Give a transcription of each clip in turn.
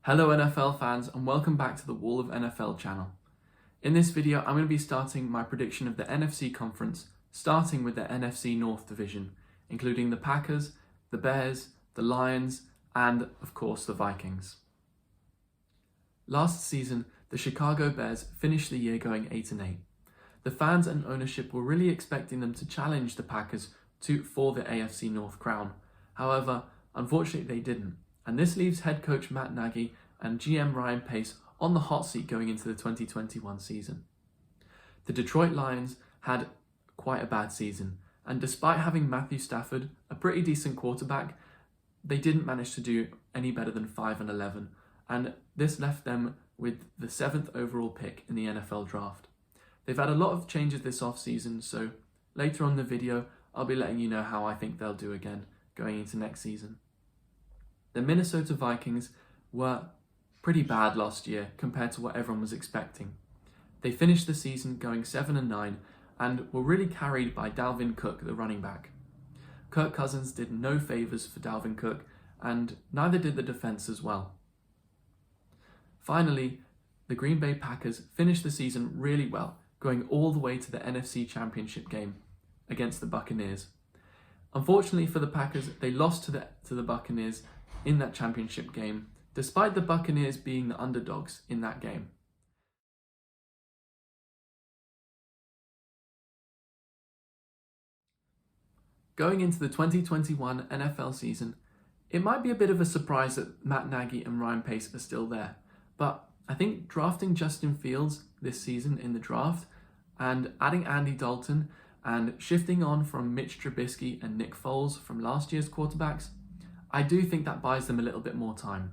Hello NFL fans and welcome back to the Wall of NFL channel. In this video I'm going to be starting my prediction of the NFC conference, starting with the NFC North division, including the Packers, the Bears, the Lions and of course the Vikings. Last season the Chicago Bears finished the year going 8-8. The fans and ownership were really expecting them to challenge the Packers for the AFC North crown. However, unfortunately they didn't. And this leaves head coach Matt Nagy and GM Ryan Pace on the hot seat going into the 2021 season. The Detroit Lions had quite a bad season, and despite having Matthew Stafford, a pretty decent quarterback, they didn't manage to do any better than 5-11, and this left them with the 7th overall pick in the NFL draft. They've had a lot of changes this offseason, so later on in the video, I'll be letting you know how I think they'll do again going into next season. The Minnesota Vikings were pretty bad last year compared to what everyone was expecting. They finished the season going 7-9 and were really carried by Dalvin Cook, the running back. Kirk Cousins did no favours for Dalvin Cook and neither did the defence as well. Finally, the Green Bay Packers finished the season really well, going all the way to the NFC Championship game against the Buccaneers. Unfortunately for the Packers, they lost to the Buccaneers in that championship game, despite the Buccaneers being the underdogs in that game. Going into the 2021 NFL season, it might be a bit of a surprise that Matt Nagy and Ryan Pace are still there, but I think drafting Justin Fields this season in the draft and adding Andy Dalton and shifting on from Mitch Trubisky and Nick Foles from last year's quarterbacks, I do think that buys them a little bit more time.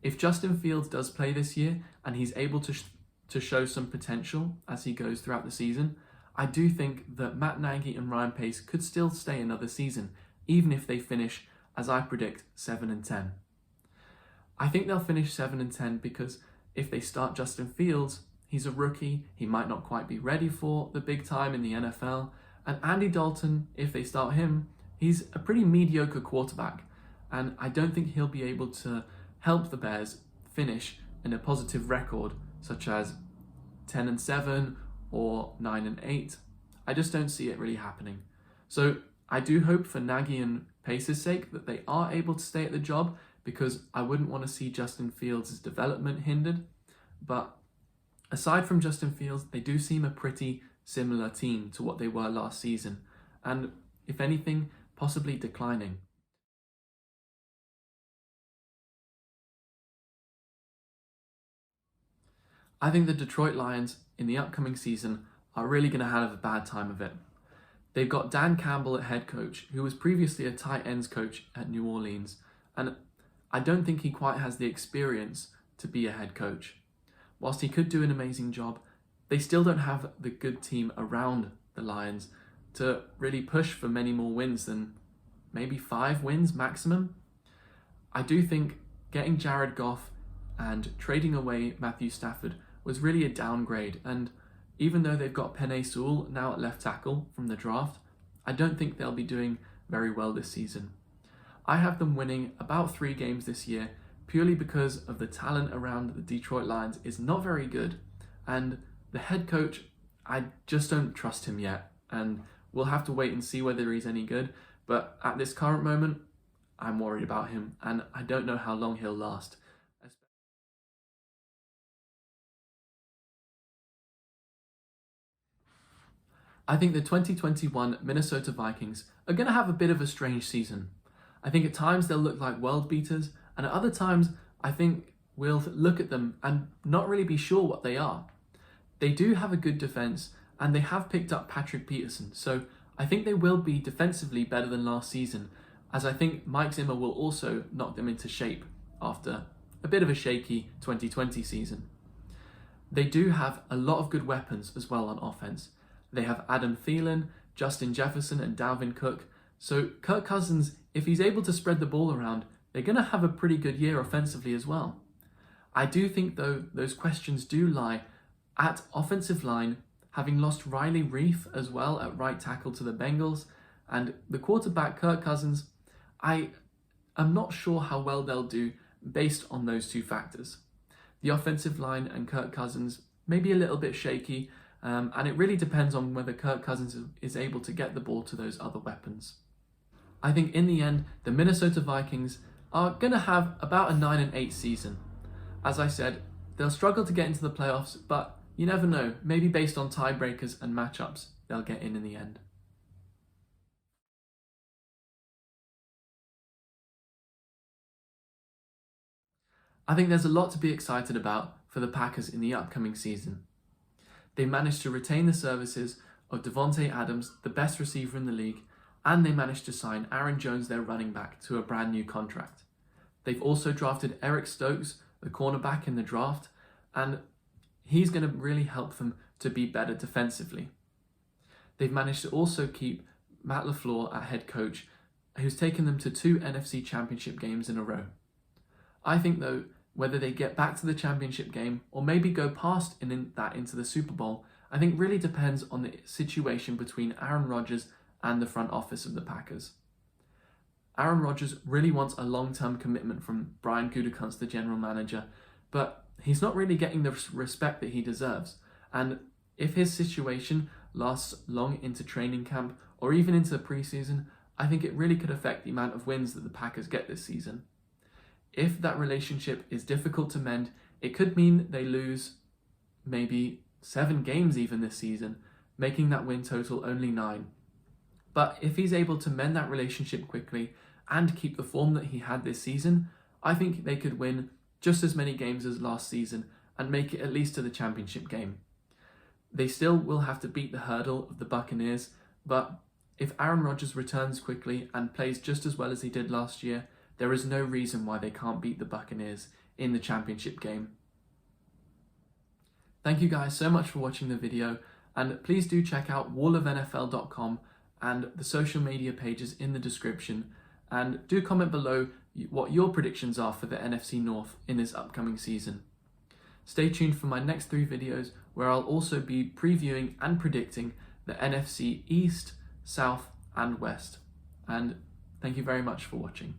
If Justin Fields does play this year and he's able to show some potential as he goes throughout the season, I do think that Matt Nagy and Ryan Pace could still stay another season, even if they finish, as I predict, 7-10. I think they'll finish 7-10 because if they start Justin Fields, he's a rookie, he might not quite be ready for the big time in the NFL, and Andy Dalton, if they start him, he's a pretty mediocre quarterback. And I don't think he'll be able to help the Bears finish in a positive record, such as 10-7 or 9-8. I just don't see it really happening. So I do hope for Nagy and Pace's sake that they are able to stay at the job, because I wouldn't want to see Justin Fields' development hindered. But aside from Justin Fields, they do seem a pretty similar team to what they were last season. And if anything, possibly declining. I think the Detroit Lions in the upcoming season are really going to have a bad time of it. They've got Dan Campbell at head coach, who was previously a tight ends coach at New Orleans, and I don't think he quite has the experience to be a head coach. Whilst he could do an amazing job, they still don't have the good team around the Lions to really push for many more wins than maybe 5 wins maximum. I do think getting Jared Goff and trading away Matthew Stafford was really a downgrade, and even though they've got Penei Sewell now at left tackle from the draft, I don't think they'll be doing very well this season. I have them winning about 3 games this year purely because of the talent around the Detroit Lions is not very good, and the head coach, I just don't trust him yet, and we'll have to wait and see whether he's any good, but at this current moment, I'm worried about him, and I don't know how long he'll last. I think the 2021 Minnesota Vikings are going to have a bit of a strange season. I think at times they'll look like world beaters, and at other times I think we'll look at them and not really be sure what they are. They do have a good defense, and they have picked up Patrick Peterson, so I think they will be defensively better than last season, as I think Mike Zimmer will also knock them into shape after a bit of a shaky 2020 season. They do have a lot of good weapons as well on offense. They have Adam Thielen, Justin Jefferson and Dalvin Cook. So Kirk Cousins, if he's able to spread the ball around, they're going to have a pretty good year offensively as well. I do think though those questions do lie at offensive line, having lost Riley Reif as well at right tackle to the Bengals, and the quarterback Kirk Cousins, I am not sure how well they'll do based on those two factors. The offensive line and Kirk Cousins may be a little bit shaky, and it really depends on whether Kirk Cousins is able to get the ball to those other weapons. I think in the end, the Minnesota Vikings are going to have about a 9-8 season. As I said, they'll struggle to get into the playoffs, but you never know, maybe based on tiebreakers and matchups, they'll get in the end. I think there's a lot to be excited about for the Packers in the upcoming season. They managed to retain the services of Devontae Adams, the best receiver in the league, and they managed to sign Aaron Jones, their running back, to a brand new contract. They've also drafted Eric Stokes, the cornerback in the draft, and he's going to really help them to be better defensively. They've managed to also keep Matt LaFleur at head coach, who's taken them to 2 NFC Championship games in a row. I think though, whether they get back to the championship game or maybe go past into the Super Bowl, I think really depends on the situation between Aaron Rodgers and the front office of the Packers. Aaron Rodgers really wants a long-term commitment from Brian Gutekunst, the general manager, but he's not really getting the respect that he deserves. And if his situation lasts long into training camp or even into the preseason, I think it really could affect the amount of wins that the Packers get this season. If that relationship is difficult to mend, it could mean they lose maybe 7 games even this season, making that win total only 9. But if he's able to mend that relationship quickly and keep the form that he had this season, I think they could win just as many games as last season and make it at least to the championship game. They still will have to beat the hurdle of the Buccaneers, but if Aaron Rodgers returns quickly and plays just as well as he did last year, there is no reason why they can't beat the Buccaneers in the championship game. Thank you guys so much for watching the video, and please do check out wallofnfl.com and the social media pages in the description, and do comment below what your predictions are for the NFC North in this upcoming season. Stay tuned for my next 3 videos where I'll also be previewing and predicting the NFC East, South and West. And thank you very much for watching.